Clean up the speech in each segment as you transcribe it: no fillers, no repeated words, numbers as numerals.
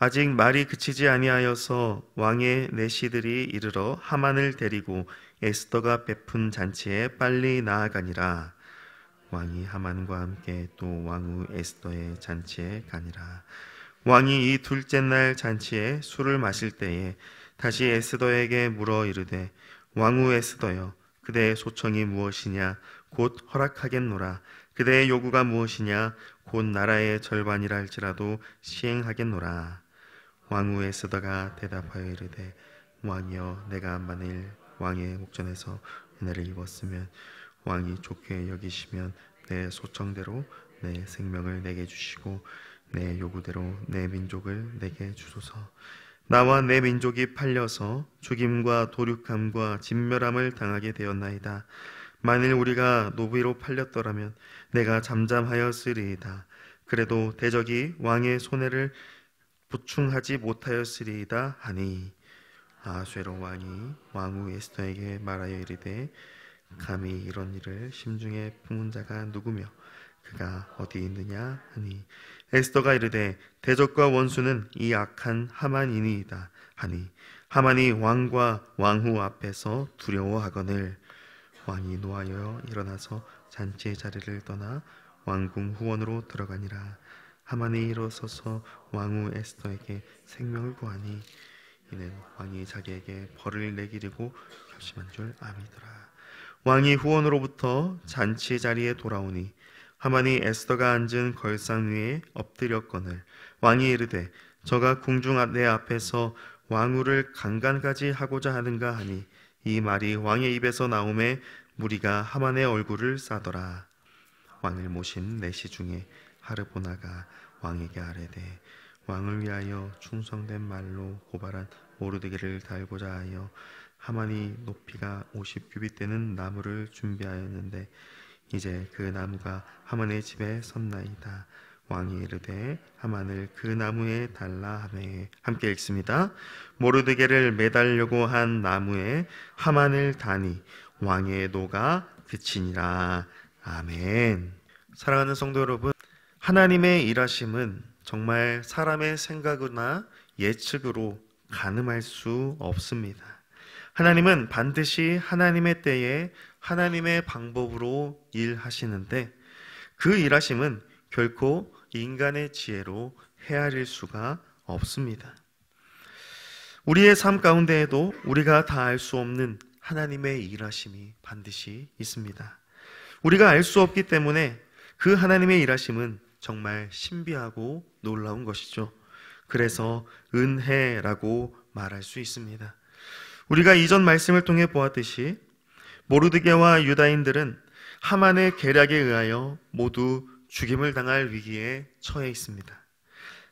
아직 말이 그치지 아니하여서 왕의 내시들이 이르러 하만을 데리고 에스더가 베푼 잔치에 빨리 나아가니라. 왕이 하만과 함께 또 왕후 에스더의 잔치에 가니라. 왕이 이 둘째 날 잔치에 술을 마실 때에 다시 에스더에게 물어 이르되, 왕후 에스더여, 그대의 소청이 무엇이냐? 곧 허락하겠노라. 그대의 요구가 무엇이냐? 곧 나라의 절반이라 할지라도 시행하겠노라. 왕후 에스더가 대답하여 이르되, 왕이여, 내가 만일 왕의 목전에서 은혜를 입었으면 왕이 좋게 여기시면 내 소청대로 내 생명을 내게 주시고 내 요구대로 내 민족을 내게 주소서. 나와 내 민족이 팔려서 죽임과 도륙함과 진멸함을 당하게 되었나이다. 만일 우리가 노비로 팔렸더라면 내가 잠잠하였으리이다. 그래도 대적이 왕의 손해를 보충하지 못하였으리이다 하니, 아수에로 왕이 왕후 에스더에게 말하여 이르되, 감히 이런 일을 심중에 품은 자가 누구며 그가 어디 있느냐 하니, 에스더가 이르되, 대적과 원수는 이 악한 하만이니이다 하니, 하만이 왕과 왕후 앞에서 두려워하거늘. 왕이 노하여 일어나서 잔치의 자리를 떠나 왕궁 후원으로 들어가니라. 하만이 일어서서 왕후 에스더에게 생명을 구하니 이는 왕이 자기에게 벌을 내기리고 결심한 줄 암이더라. 왕이 후원으로부터 잔치 자리에 돌아오니 하만이 에스더가 앉은 걸상 위에 엎드렸거늘. 왕이 이르되, 저가 궁중 내 앞에서 왕후를 강간까지 하고자 하는가 하니, 이 말이 왕의 입에서 나오매 무리가 하만의 얼굴을 싸더라. 왕을 모신 내시 중에 하르보나가 왕에게 아뢰되, 왕을 위하여 충성된 말로 고발한 모르드게를 달고자 하여 하만이 높이가 50규빗 되는 나무를 준비하였는데 이제 그 나무가 하만의 집에 섰나이다. 왕이 이르되, 하만을 그 나무에 달라 하매. 함께 읽습니다. 모르드게를 매달려고 한 나무에 하만을 다니 왕의 노가 그치니라. 아멘. 사랑하는 성도 여러분, 하나님의 일하심은 정말 사람의 생각이나 예측으로 가늠할 수 없습니다. 하나님은 반드시 하나님의 때에 하나님의 방법으로 일하시는데, 그 일하심은 결코 인간의 지혜로 헤아릴 수가 없습니다. 우리의 삶 가운데에도 우리가 다 알 수 없는 하나님의 일하심이 반드시 있습니다. 우리가 알 수 없기 때문에 그 하나님의 일하심은 정말 신비하고 놀라운 것이죠. 그래서 은혜라고 말할 수 있습니다. 우리가 이전 말씀을 통해 보았듯이 모르드게와 유다인들은 하만의 계략에 의하여 모두 죽임을 당할 위기에 처해 있습니다.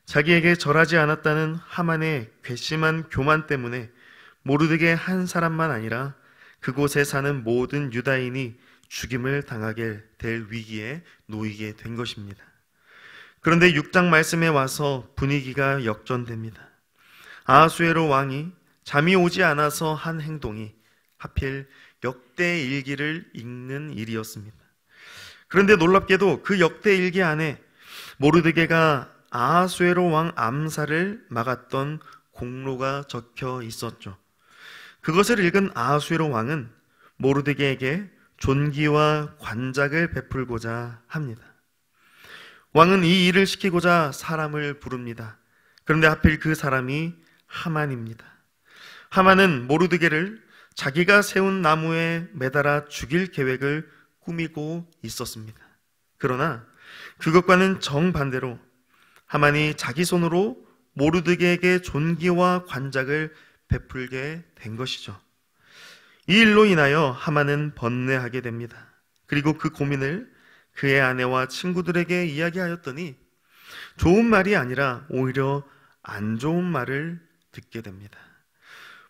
자기에게 절하지 않았다는 하만의 괘씸한 교만 때문에 모르드게 한 사람만 아니라 그곳에 사는 모든 유다인이 죽임을 당하게 될 위기에 놓이게 된 것입니다. 그런데 6장 말씀에 와서 분위기가 역전됩니다. 아하수에로 왕이 잠이 오지 않아서 한 행동이 하필 역대일기를 읽는 일이었습니다. 그런데 놀랍게도 그 역대일기 안에 모르드게가 아하수에로 왕 암살을 막았던 공로가 적혀 있었죠. 그것을 읽은 아하수에로 왕은 모르드게에게 존귀와 관작을 베풀고자 합니다. 왕은 이 일을 시키고자 사람을 부릅니다. 그런데 하필 그 사람이 하만입니다. 하만은 모르드게를 자기가 세운 나무에 매달아 죽일 계획을 꾸미고 있었습니다. 그러나 그것과는 정반대로 하만이 자기 손으로 모르드게에게 존귀와 관작을 베풀게 된 것이죠. 이 일로 인하여 하만은 번뇌하게 됩니다. 그리고 그 고민을 그의 아내와 친구들에게 이야기하였더니 좋은 말이 아니라 오히려 안 좋은 말을 듣게 됩니다.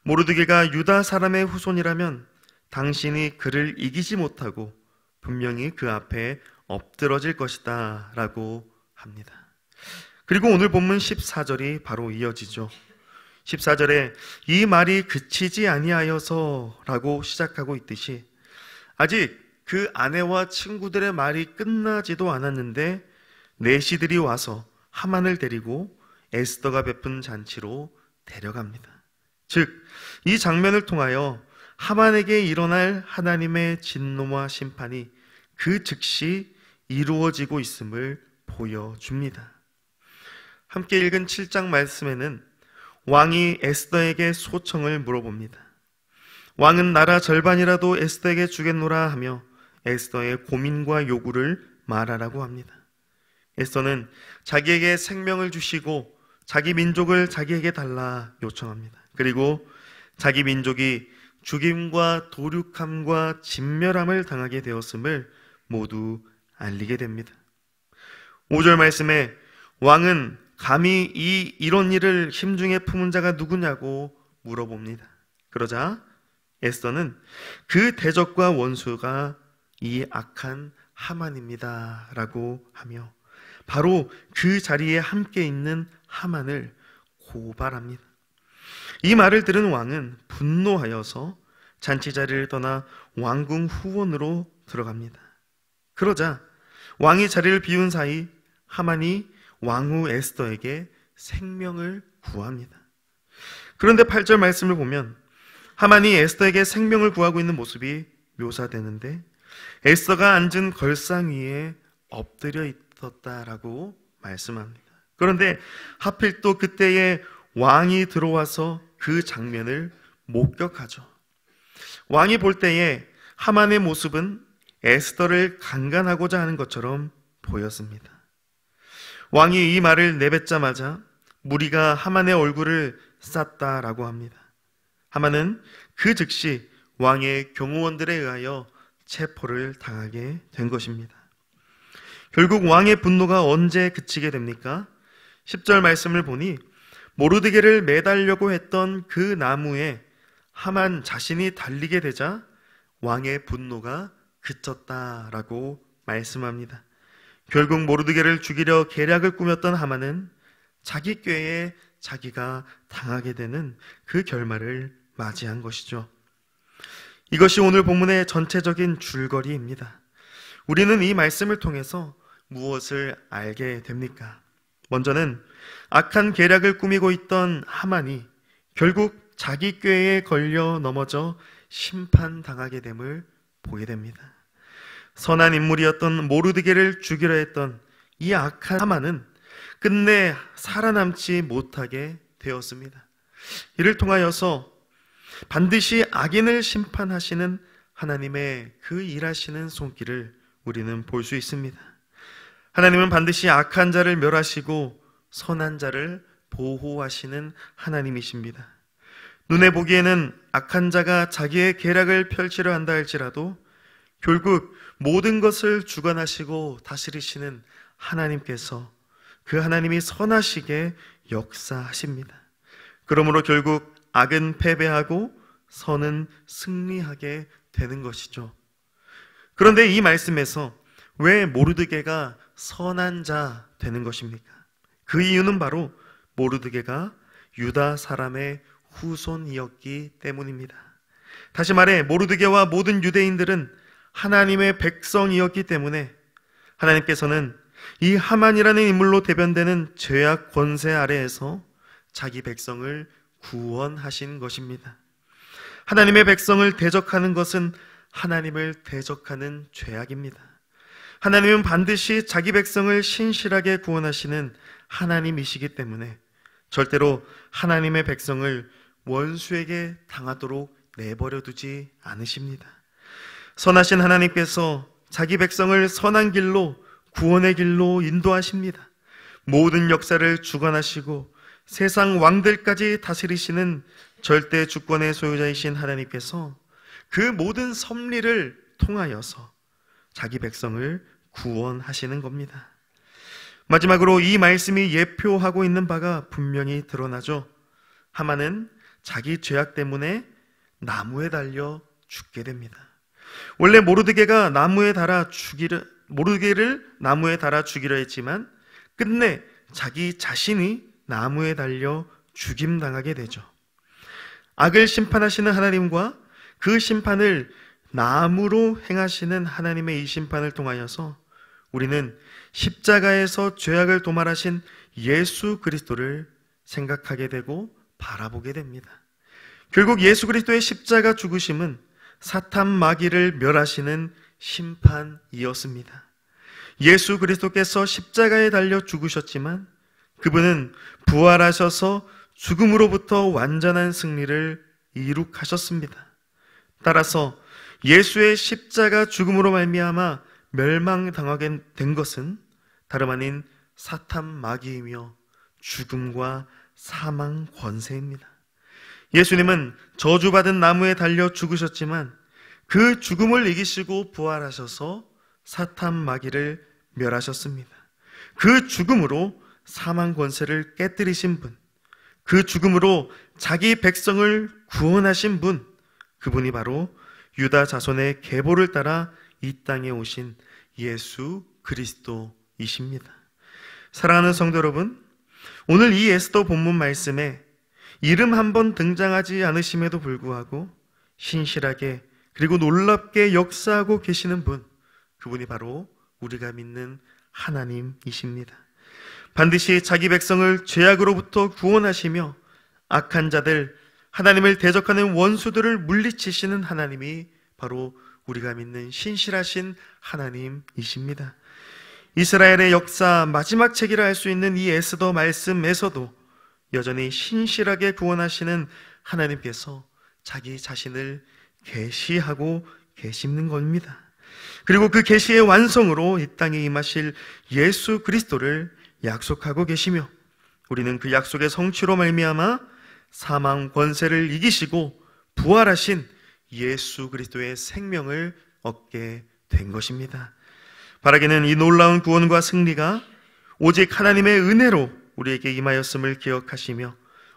모르드게가 유다 사람의 후손이라면 당신이 그를 이기지 못하고 분명히 그 앞에 엎드러질 것이다 라고 합니다. 그리고 오늘 본문 14절이 바로 이어지죠. 14절에 이 말이 그치지 아니하여서 라고 시작하고 있듯이 아직 그 아내와 친구들의 말이 끝나지도 않았는데 내시들이 와서 하만을 데리고 에스더가 베푼 잔치로 데려갑니다. 즉, 이 장면을 통하여 하만에게 일어날 하나님의 진노와 심판이 그 즉시 이루어지고 있음을 보여줍니다. 함께 읽은 7장 말씀에는 왕이 에스더에게 소청을 물어봅니다. 왕은 나라 절반이라도 에스더에게 주겠노라 하며 에스더의 고민과 요구를 말하라고 합니다. 에스더는 자기에게 생명을 주시고 자기 민족을 자기에게 달라 요청합니다. 그리고 자기 민족이 죽임과 도륙함과 진멸함을 당하게 되었음을 모두 알리게 됩니다. 5절 말씀에 왕은 감히 이런 일을 심중에 품은 자가 누구냐고 물어봅니다. 그러자 에스더는 그 대적과 원수가 이 악한 하만입니다 라고 하며 바로 그 자리에 함께 있는 하만을 고발합니다. 이 말을 들은 왕은 분노하여서 잔치 자리를 떠나 왕궁 후원으로 들어갑니다. 그러자 왕이 자리를 비운 사이 하만이 왕후 에스더에게 생명을 구합니다. 그런데 8절 말씀을 보면 하만이 에스더에게 생명을 구하고 있는 모습이 묘사되는데 에스더가 앉은 걸상 위에 엎드려 있었다라고 말씀합니다. 그런데 하필 또 그때에 왕이 들어와서 그 장면을 목격하죠. 왕이 볼 때에 하만의 모습은 에스더를 강간하고자 하는 것처럼 보였습니다. 왕이 이 말을 내뱉자마자 무리가 하만의 얼굴을 쌌다라고 합니다. 하만은 그 즉시 왕의 경호원들에 의하여 체포를 당하게 된 것입니다. 결국 왕의 분노가 언제 그치게 됩니까? 10절 말씀을 보니 모르드게를 매달려고 했던 그 나무에 하만 자신이 달리게 되자 왕의 분노가 그쳤다라고 말씀합니다. 결국 모르드게를 죽이려 계략을 꾸몄던 하만은 자기 꾀에 자기가 당하게 되는 그 결말을 맞이한 것이죠. 이것이 오늘 본문의 전체적인 줄거리입니다. 우리는 이 말씀을 통해서 무엇을 알게 됩니까? 먼저는 악한 계략을 꾸미고 있던 하만이 결국 자기 꾀에 걸려 넘어져 심판당하게 됨을 보게 됩니다. 선한 인물이었던 모르드게를 죽이려 했던 이 악한 하만은 끝내 살아남지 못하게 되었습니다. 이를 통하여서 반드시 악인을 심판하시는 하나님의 그 일하시는 손길을 우리는 볼 수 있습니다. 하나님은 반드시 악한 자를 멸하시고 선한 자를 보호하시는 하나님이십니다. 눈에 보기에는 악한 자가 자기의 계략을 펼치려 한다 할지라도 결국 모든 것을 주관하시고 다스리시는 하나님께서 그 하나님이 선하시게 역사하십니다. 그러므로 결국 악은 패배하고 선은 승리하게 되는 것이죠. 그런데 이 말씀에서 왜 모르드게가 선한 자 되는 것입니까? 그 이유는 바로 모르드게가 유다 사람의 후손이었기 때문입니다. 다시 말해 모르드게와 모든 유대인들은 하나님의 백성이었기 때문에 하나님께서는 이 하만이라는 인물로 대변되는 죄악 권세 아래에서 자기 백성을 구원하신 것입니다. 하나님의 백성을 대적하는 것은 하나님을 대적하는 죄악입니다. 하나님은 반드시 자기 백성을 신실하게 구원하시는 하나님이시기 때문에 절대로 하나님의 백성을 원수에게 당하도록 내버려 두지 않으십니다. 선하신 하나님께서 자기 백성을 선한 길로, 구원의 길로 인도하십니다. 모든 역사를 주관하시고 세상 왕들까지 다스리시는 절대 주권의 소유자이신 하나님께서 그 모든 섭리를 통하여서 자기 백성을 구원하시는 겁니다. 마지막으로 이 말씀이 예표하고 있는 바가 분명히 드러나죠. 하만은 자기 죄악 때문에 나무에 달려 죽게 됩니다. 원래 모르드게를 나무에 달아 죽이려 했지만 끝내 자기 자신이 나무에 달려 죽임당하게 되죠. 악을 심판하시는 하나님과 그 심판을 나무로 행하시는 하나님의 이 심판을 통하여서 우리는 십자가에서 죄악을 도말하신 예수 그리스도를 생각하게 되고 바라보게 됩니다. 결국 예수 그리스도의 십자가 죽으심은 사탄 마귀를 멸하시는 심판이었습니다. 예수 그리스도께서 십자가에 달려 죽으셨지만 그분은 부활하셔서 죽음으로부터 완전한 승리를 이룩하셨습니다. 따라서 예수의 십자가 죽음으로 말미암아 멸망당하게 된 것은 다름 아닌 사탄 마귀이며 죽음과 사망 권세입니다. 예수님은 저주받은 나무에 달려 죽으셨지만 그 죽음을 이기시고 부활하셔서 사탄 마귀를 멸하셨습니다. 그 죽음으로 사망 권세를 깨뜨리신 분, 그 죽음으로 자기 백성을 구원하신 분, 그분이 바로 유다 자손의 계보를 따라 이 땅에 오신 예수 그리스도이십니다. 사랑하는 성도 여러분, 오늘 이 에스더 본문 말씀에 이름 한 번 등장하지 않으심에도 불구하고 신실하게 그리고 놀랍게 역사하고 계시는 분, 그분이 바로 우리가 믿는 하나님이십니다. 반드시 자기 백성을 죄악으로부터 구원하시며 악한 자들, 하나님을 대적하는 원수들을 물리치시는 하나님이 바로 우리가 믿는 신실하신 하나님이십니다. 이스라엘의 역사 마지막 책이라 할 수 있는 이 에스더 말씀에서도 여전히 신실하게 구원하시는 하나님께서 자기 자신을 계시하고 계시는 겁니다. 그리고 그 계시의 완성으로 이 땅에 임하실 예수 그리스도를 약속하고 계시며 우리는 그 약속의 성취로 말미암아 사망 권세를 이기시고 부활하신 예수 그리스도의 생명을 얻게 된 것입니다. 바라기는 이 놀라운 구원과 승리가 오직 하나님의 은혜로 우리에게 임하였음을 기억하시며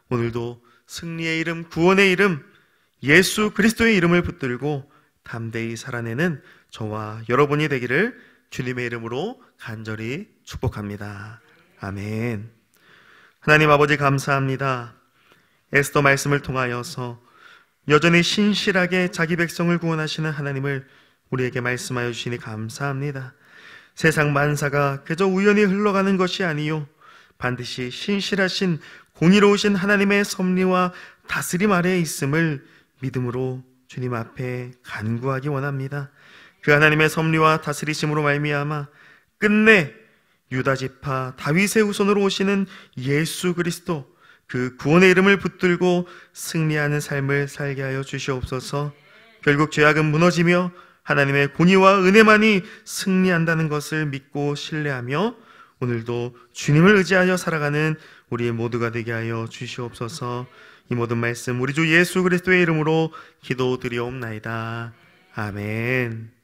오늘도 승리의 이름, 구원의 이름, 예수 그리스도의 이름을 붙들고 담대히 살아내는 저와 여러분이 되기를 주님의 이름으로 간절히 축복합니다. 아멘. 하나님 아버지 감사합니다. 에스더 말씀을 통하여서 여전히 신실하게 자기 백성을 구원하시는 하나님을 우리에게 말씀하여 주시니 감사합니다. 세상 만사가 그저 우연히 흘러가는 것이 아니요 반드시 신실하신 공의로우신 하나님의 섭리와 다스림 아래에 있음을 믿음으로 주님 앞에 간구하기 원합니다. 그 하나님의 섭리와 다스리심으로 말미암아 끝내 유다 지파 다윗의 후손으로 오시는 예수 그리스도, 그 구원의 이름을 붙들고 승리하는 삶을 살게 하여 주시옵소서. 결국 죄악은 무너지며 하나님의 공의와 은혜만이 승리한다는 것을 믿고 신뢰하며 오늘도 주님을 의지하여 살아가는 우리 모두가 되게 하여 주시옵소서. 이 모든 말씀 우리 주 예수 그리스도의 이름으로 기도드리옵나이다. 아멘.